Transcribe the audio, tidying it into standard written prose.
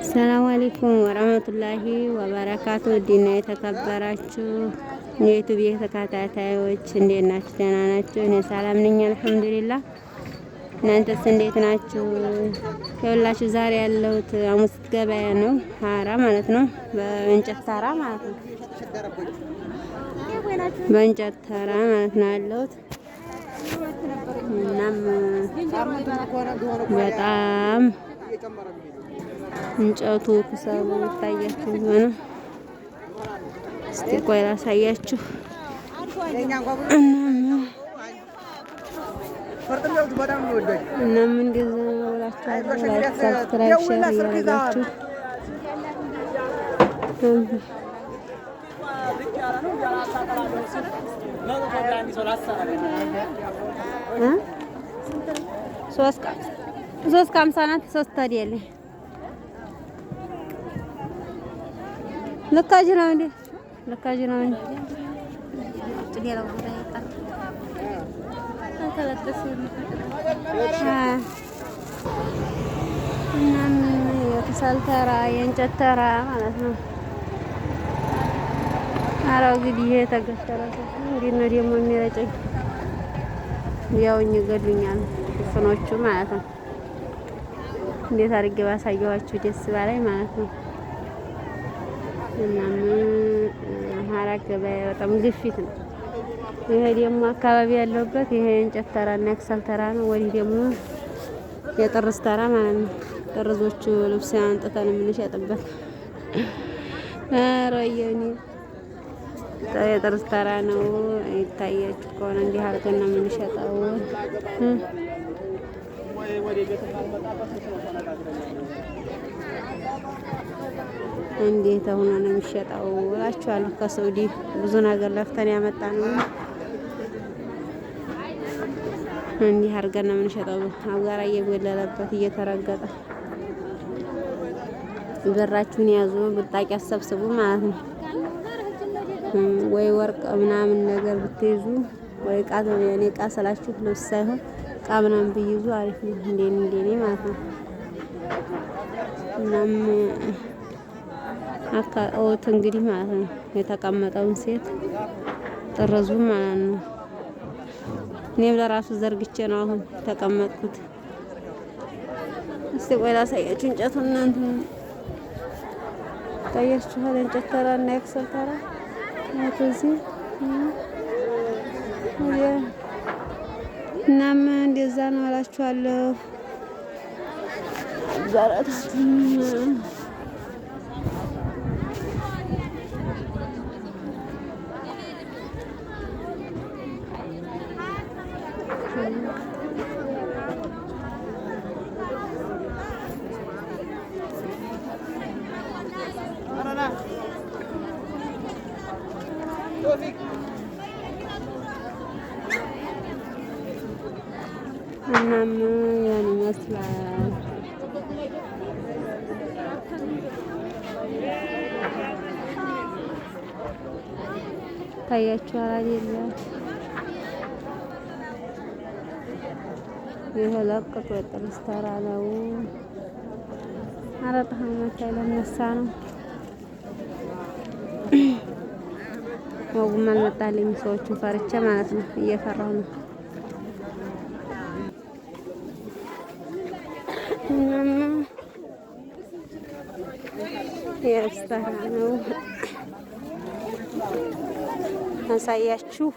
ሰላም አለይኩም ወራህመቱላሂ ወበረካቱ። ዲና የተከበራችሁ የዩቲዩብ ተከታታዮች እንዴት ናችሁ? ደህና ናችሁ? እኔ ሰላም ነኝ አልሐምዱሊላህ። እናንተስ እንዴት ናችሁ? ይኸውላችሁ ዛሬ ያለሁት አሙስ ገበያ ነው፣ ሀራ ማለት ነው። በእንጨት ተራ ማለት ነው። በእንጨት ተራ ማለት ነው ያለሁት። እናም በጣም እንጨቱ ክሰሉ ይታያችሁ ይሆነ። እስቲ ቆይ ላሳያችሁ። እናም እንደዛ ነው እላችኋለሁ። ላይክ፣ ሰብስክራይብ፣ ሼር እያደረጋችሁ ሶስት ከሀምሳ ናት። ሶስት አይደለ ልካጅ ነው እንዴ? ልካጅ ነው እንዴ? እናም የክሰል ተራ የእንጨት ተራ ማለት ነው። አራው እንግዲህ ይሄ ተገተረ እንግዲህ ነው ደግሞ የሚረጨኝ ያውኝ ገዱኛል ፍኖቹ ማለት ነው። እንዴት አድርጌ ባሳየኋችሁ ደስ ባላይ ማለት ነው። እናም ሀራ ገበያ በጣም ግፊት ነው። ይሄ ደግሞ አካባቢ ያለውበት ይሄ የእንጨት ተራ እና የክሰል ተራ ነው። ወዲህ ደግሞ የጥርስ ተራ ማለት ነው። ጥርዞቹ ልብስ አንጥተን የምንሸጥበት አረየኒ የጥርስ ተራ ነው። ይታያችሁ ከሆነ እንዲህ አድርገን ነው የምንሸጠው። እንዴት ሆኖ ነው የሚሸጠው እላችኋለሁ። ከሳውዲ ብዙ ነገር ለፍተን ያመጣ ነው። እንዲህ አድርገን ነው የምንሸጠው። አብጋራ እየጎለለበት እየተረገጠ ብራችሁን ያዙ፣ ብጣቂ አሰብስቡ ማለት ነው። ወይ ወርቅ ምናምን ነገር ብትይዙ ወይ እቃ የኔ እቃ ስላችሁ ልብስ ሳይሆን እቃ ምናምን ብይዙ አሪፍ ነው። እንደኔ ማለት ነው። እናም አካኦት እንግዲህ ማለት ነው የተቀመጠውን ሴት ጥርዙ ማለት ነው። እኔም ለራሱ ዘርግቼ ነው አሁን ተቀመጥኩት። እስቲ ቆይ ላሳያችሁ እንጨቱን እናንተ ታያችኋል። እንጨት ተራ እና የክሰል ተራ እዚህ እናም እንደዛ ነው እላችኋለሁ። ዛራታችን እናም ያን ይመስላል። ታያችኋል አይደለ? ይሄ ለቅቶ የጥርስ ተራ ነው። ኧረ ጠሃማች አይለነሳ ነው። ወጉም አልመጣልኝ ሰዎቹን ፈርቼ ማለት ነው። እየፈራሁ ነው። የስተራ ነው አሳያችሁ።